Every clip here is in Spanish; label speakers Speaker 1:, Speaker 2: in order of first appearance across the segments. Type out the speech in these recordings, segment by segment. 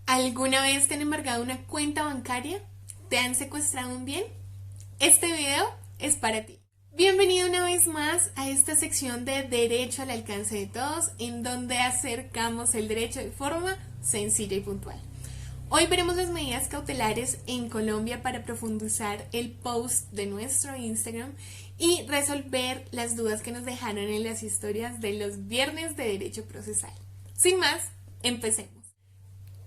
Speaker 1: ¿Alguna vez te han embargado una cuenta bancaria? ¿Te han secuestrado un bien? Este video es para ti. Bienvenido una vez más a esta sección de Derecho al alcance de todos, en donde acercamos el derecho de forma sencilla y puntual. Hoy veremos las medidas cautelares en Colombia para profundizar el post de nuestro Instagram y resolver las dudas que nos dejaron en las historias de los viernes de Derecho Procesal. Sin más, empecemos.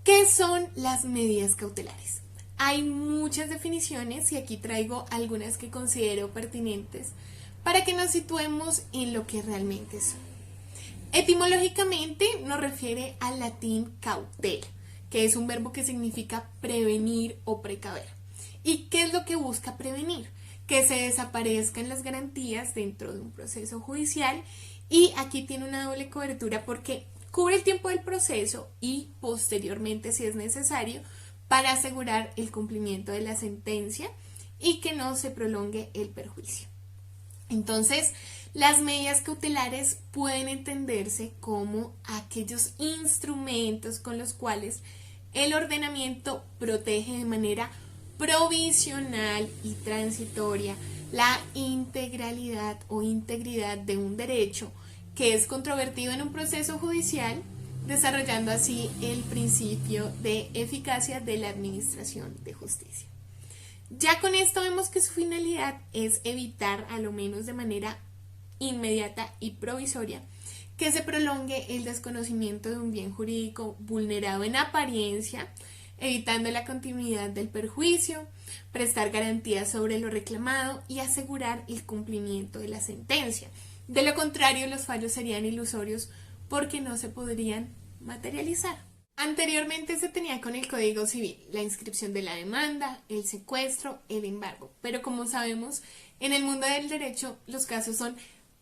Speaker 1: ¿Qué son las medidas cautelares? Hay muchas definiciones y aquí traigo algunas que considero pertinentes para que nos situemos en lo que realmente son. Etimológicamente nos refiere al latín cautela, que es un verbo que significa prevenir o precaver. ¿Y qué es lo que busca prevenir? Que se desaparezcan las garantías dentro de un proceso judicial, y aquí tiene una doble cobertura porque cubre el tiempo del proceso y posteriormente, si es necesario, para asegurar el cumplimiento de la sentencia y que no se prolongue el perjuicio. Entonces, las medidas cautelares pueden entenderse como aquellos instrumentos con los cuales el ordenamiento protege de manera provisional y transitoria la integralidad o integridad de un derecho que es controvertido en un proceso judicial, desarrollando así el principio de eficacia de la administración de justicia. Ya con esto vemos que su finalidad es evitar, a lo menos de manera inmediata y provisoria, que se prolongue el desconocimiento de un bien jurídico vulnerado en apariencia, evitando la continuidad del perjuicio, prestar garantías sobre lo reclamado y asegurar el cumplimiento de la sentencia. De lo contrario, los fallos serían ilusorios porque no se podrían materializar. Anteriormente se tenía con el Código Civil la inscripción de la demanda, el secuestro, el embargo, pero como sabemos, en el mundo del derecho los casos son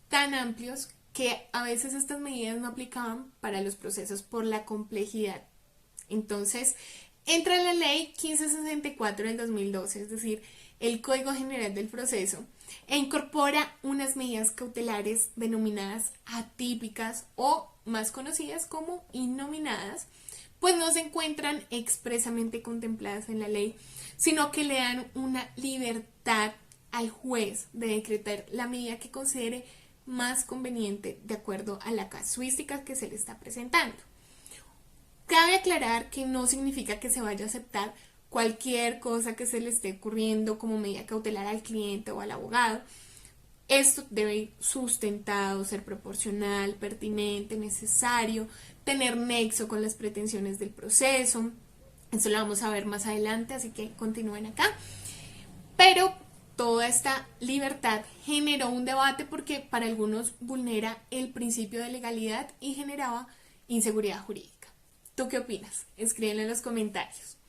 Speaker 1: tan amplios que a veces estas medidas no aplicaban para los procesos por la complejidad. Entonces, entra la ley 1564 del 2012, es decir, el Código General del Proceso, e incorpora unas medidas cautelares denominadas atípicas o más conocidas como innominadas, pues no se encuentran expresamente contempladas en la ley, sino que le dan una libertad al juez de decretar la medida que considere más conveniente de acuerdo a la casuística que se le está presentando. Cabe aclarar que no significa que se vaya a aceptar cualquier cosa que se le esté ocurriendo como medida cautelar al cliente o al abogado. Esto debe ir sustentado, ser proporcional, pertinente, necesario, tener nexo con las pretensiones del proceso. Eso lo vamos a ver más adelante, así que continúen acá. Pero toda esta libertad generó un debate porque para algunos vulnera el principio de legalidad y generaba inseguridad jurídica. ¿Tú qué opinas? Escríbelo en los comentarios.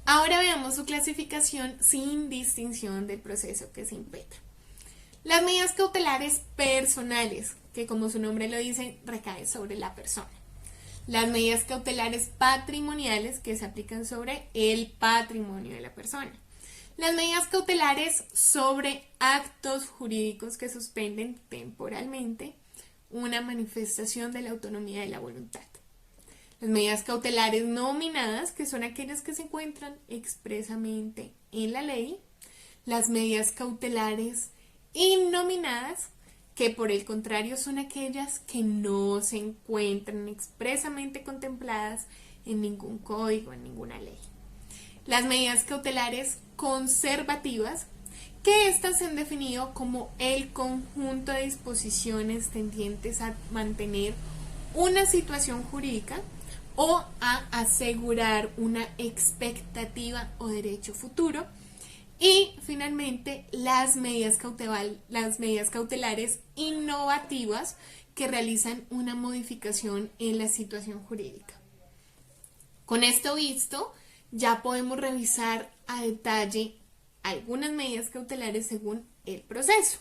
Speaker 1: Ahora veamos su clasificación sin distinción del proceso que se impetra. Las medidas cautelares personales, que como su nombre lo dice, recaen sobre la persona. Las medidas cautelares patrimoniales, que se aplican sobre el patrimonio de la persona. Las medidas cautelares sobre actos jurídicos que suspenden temporalmente una manifestación de la autonomía de la voluntad. Las medidas cautelares nominadas, que son aquellas que se encuentran expresamente en la ley. Las medidas cautelares innominadas, que por el contrario son aquellas que no se encuentran expresamente contempladas en ningún código, en ninguna ley. Las medidas cautelares conservativas, que estas se han definido como el conjunto de disposiciones tendientes a mantener una situación jurídica o a asegurar una expectativa o derecho futuro. Y finalmente, las medidas cautelares innovativas, que realizan una modificación en la situación jurídica. Con esto visto, ya podemos revisar a detalle algunas medidas cautelares según el proceso.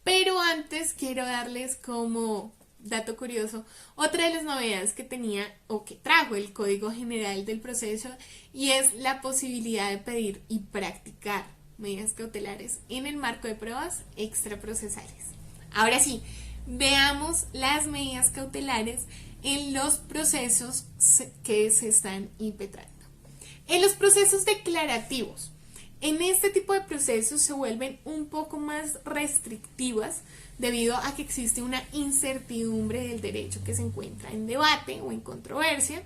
Speaker 1: Pero antes quiero darles como dato curioso otra de las novedades que tenía o que trajo el Código General del Proceso, y es la posibilidad de pedir y practicar medidas cautelares en el marco de pruebas extraprocesales. Ahora sí, veamos las medidas cautelares en los procesos que se están impetrando. En los procesos declarativos, en este tipo de procesos se vuelven un poco más restrictivas debido a que existe una incertidumbre del derecho que se encuentra en debate o en controversia.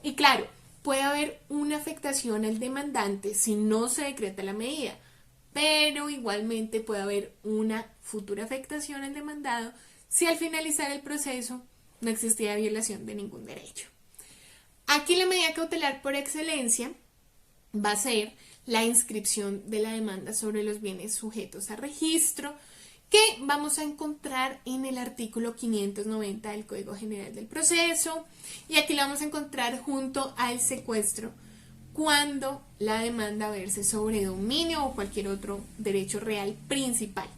Speaker 1: Y claro, puede haber una afectación al demandante si no se decreta la medida, pero igualmente puede haber una futura afectación al demandado si al finalizar el proceso no existía violación de ningún derecho. Aquí la medida cautelar por excelencia va a ser la inscripción de la demanda sobre los bienes sujetos a registro, que vamos a encontrar en el artículo 590 del Código General del Proceso, y aquí la vamos a encontrar junto al secuestro cuando la demanda verse sobre dominio o cualquier otro derecho real principal.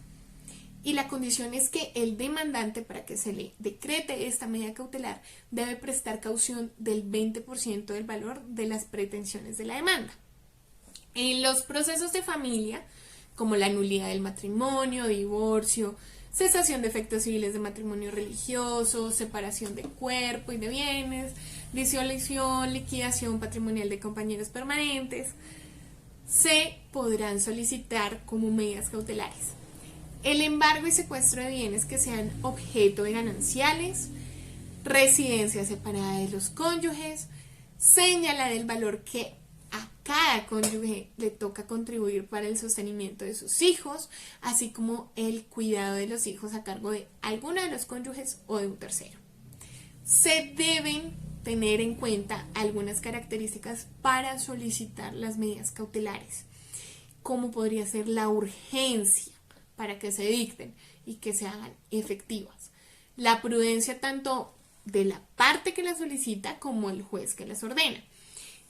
Speaker 1: Y la condición es que el demandante, para que se le decrete esta medida cautelar, debe prestar caución del 20% del valor de las pretensiones de la demanda. En los procesos de familia, como la nulidad del matrimonio, divorcio, cesación de efectos civiles de matrimonio religioso, separación de cuerpo y de bienes, disolución, liquidación patrimonial de compañeros permanentes, se podrán solicitar como medidas cautelares el embargo y secuestro de bienes que sean objeto de gananciales, residencia separada de los cónyuges, señalar el valor que a cada cónyuge le toca contribuir para el sostenimiento de sus hijos, así como el cuidado de los hijos a cargo de alguno de los cónyuges o de un tercero. Se deben tener en cuenta algunas características para solicitar las medidas cautelares, como podría ser la urgencia para que se dicten y que se hagan efectivas, la prudencia tanto de la parte que las solicita como el juez que las ordena,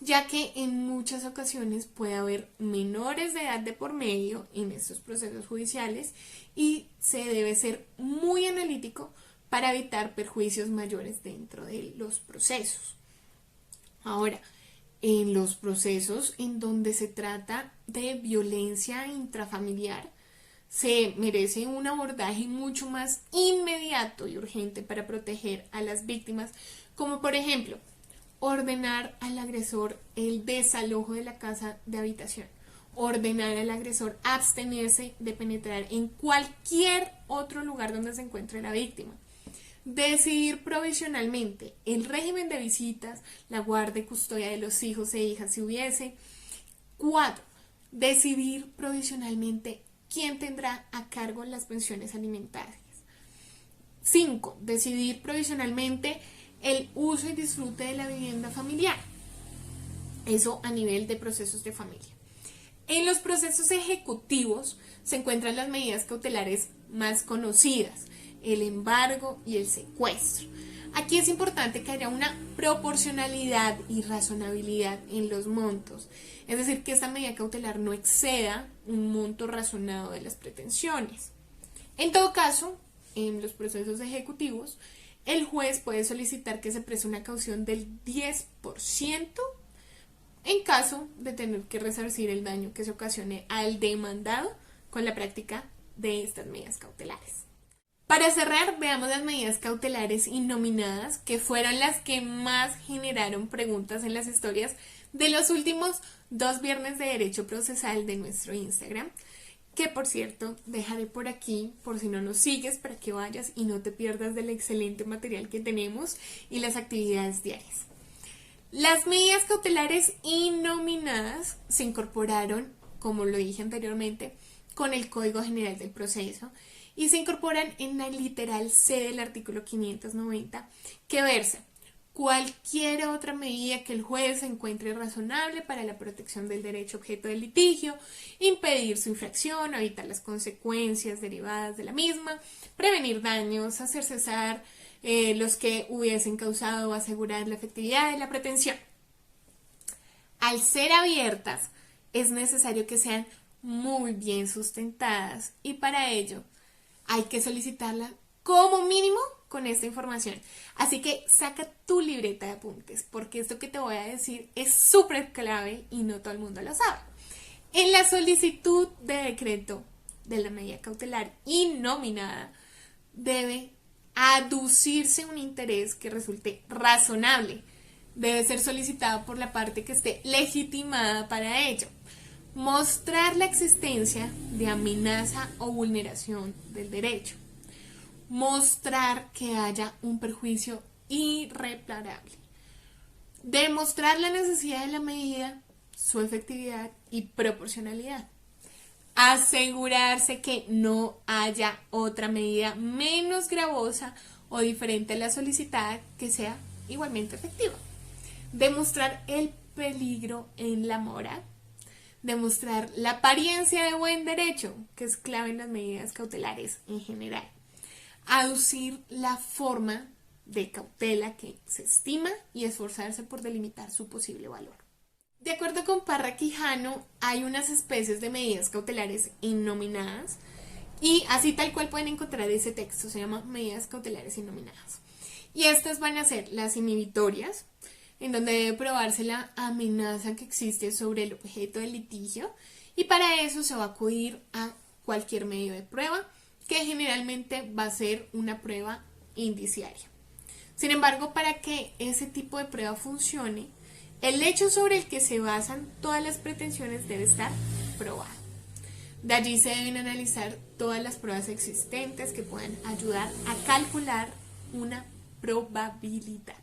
Speaker 1: ya que en muchas ocasiones puede haber menores de edad de por medio en estos procesos judiciales y se debe ser muy analítico para evitar perjuicios mayores dentro de los procesos. Ahora, en los procesos en donde se trata de violencia intrafamiliar, se merece un abordaje mucho más inmediato y urgente para proteger a las víctimas, como por ejemplo, ordenar al agresor el desalojo de la casa de habitación, ordenar al agresor abstenerse de penetrar en cualquier otro lugar donde se encuentre la víctima, decidir provisionalmente el régimen de visitas, la guardia y custodia de los hijos e hijas si hubiese. 4. Decidir provisionalmente quién tendrá a cargo las pensiones alimentarias. 5. Decidir provisionalmente el uso y disfrute de la vivienda familiar. Eso a nivel de procesos de familia. En los procesos ejecutivos se encuentran las medidas cautelares más conocidas, el embargo y el secuestro. Aquí es importante que haya una proporcionalidad y razonabilidad en los montos, es decir, que esta medida cautelar no exceda un monto razonado de las pretensiones. En todo caso, en los procesos ejecutivos, el juez puede solicitar que se preste una caución del 10% en caso de tener que resarcir el daño que se ocasione al demandado con la práctica de estas medidas cautelares. Para cerrar, veamos las medidas cautelares innominadas, que fueron las que más generaron preguntas en las historias de los últimos 2 viernes de Derecho Procesal de nuestro Instagram, que por cierto dejaré por aquí por si no nos sigues para que vayas y no te pierdas del excelente material que tenemos y las actividades diarias. Las medidas cautelares innominadas se incorporaron, como lo dije anteriormente, con el Código General del Proceso y se incorporan en la literal C del artículo 590, que versa: cualquier otra medida que el juez encuentre razonable para la protección del derecho objeto del litigio, impedir su infracción, evitar las consecuencias derivadas de la misma, prevenir daños, hacer cesar los que hubiesen causado o asegurar la efectividad de la pretensión. Al ser abiertas, es necesario que sean muy bien sustentadas y para ello hay que solicitarla como mínimo con esta información. Así que saca tu libreta de apuntes, porque esto que te voy a decir es súper clave y no todo el mundo lo sabe. En la solicitud de decreto de la medida cautelar innominada debe aducirse un interés que resulte razonable debe ser solicitada por la parte que esté legitimada para ello. Mostrar la existencia de amenaza o vulneración del derecho. Mostrar que haya un perjuicio irreparable. Demostrar la necesidad de la medida, su efectividad y proporcionalidad. Asegurarse que no haya otra medida menos gravosa o diferente a la solicitada que sea igualmente efectiva. Demostrar el peligro en la mora. Demostrar la apariencia de buen derecho, que es clave en las medidas cautelares en general. Aducir la forma de cautela que se estima y esforzarse por delimitar su posible valor. De acuerdo con Parra Quijano, hay unas especies de medidas cautelares innominadas y así tal cual pueden encontrar ese texto, se llama medidas cautelares innominadas. Y estas van a ser las inhibitorias, en donde debe probarse la amenaza que existe sobre el objeto del litigio y para eso se va a acudir a cualquier medio de prueba que generalmente va a ser una prueba indiciaria. Sin embargo, para que ese tipo de prueba funcione, el hecho sobre el que se basan todas las pretensiones debe estar probado. De allí se deben analizar todas las pruebas existentes que puedan ayudar a calcular una probabilidad.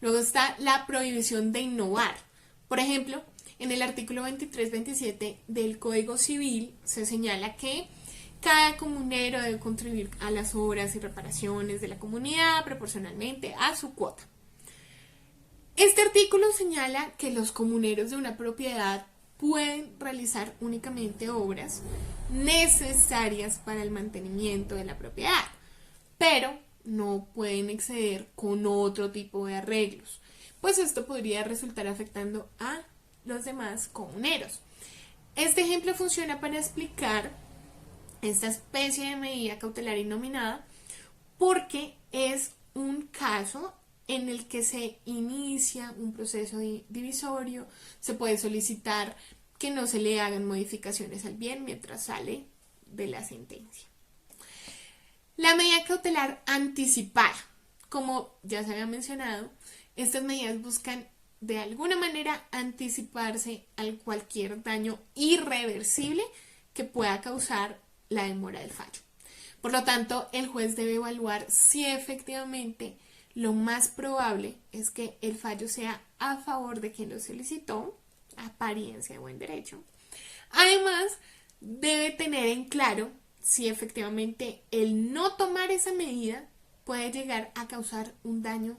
Speaker 1: Luego está la prohibición de innovar. Por ejemplo, en el artículo 23-27 del Código Civil se señala que cada comunero debe contribuir a las obras y reparaciones de la comunidad proporcionalmente a su cuota. Este artículo señala que los comuneros de una propiedad pueden realizar únicamente obras necesarias para el mantenimiento de la propiedad, pero no pueden exceder con otro tipo de arreglos, pues esto podría resultar afectando a los demás comuneros. Este ejemplo funciona para explicar esta especie de medida cautelar innominada porque es un caso en el que se inicia un proceso divisorio, se puede solicitar que no se le hagan modificaciones al bien mientras sale de la sentencia. La medida cautelar anticipada, como ya se había mencionado, estas medidas buscan de alguna manera anticiparse a cualquier daño irreversible que pueda causar la demora del fallo. Por lo tanto, el juez debe evaluar si efectivamente lo más probable es que el fallo sea a favor de quien lo solicitó, apariencia de buen derecho. Además, debe tener en claro si efectivamente el no tomar esa medida puede llegar a causar un daño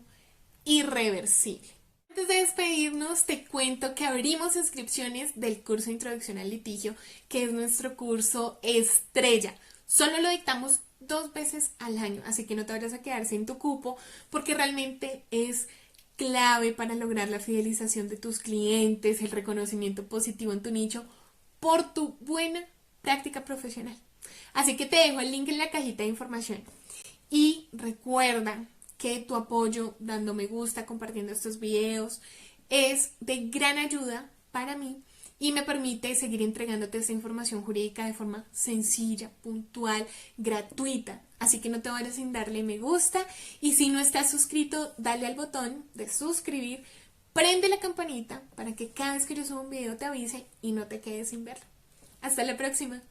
Speaker 1: irreversible. Antes de despedirnos, te cuento que abrimos inscripciones del curso Introducción al Litigio, que es nuestro curso estrella. Solo lo dictamos 2 veces al año, así que no te vayas a quedar sin tu cupo, porque realmente es clave para lograr la fidelización de tus clientes, el reconocimiento positivo en tu nicho por tu buena práctica profesional. Así que te dejo el link en la cajita de información. Y recuerda que tu apoyo, dando me gusta, compartiendo estos videos, es de gran ayuda para mí y me permite seguir entregándote esta información jurídica de forma sencilla, puntual, gratuita. Así que no te vayas sin darle me gusta y si no estás suscrito, dale al botón de suscribir, prende la campanita para que cada vez que yo suba un video te avise y no te quedes sin verlo. Hasta la próxima.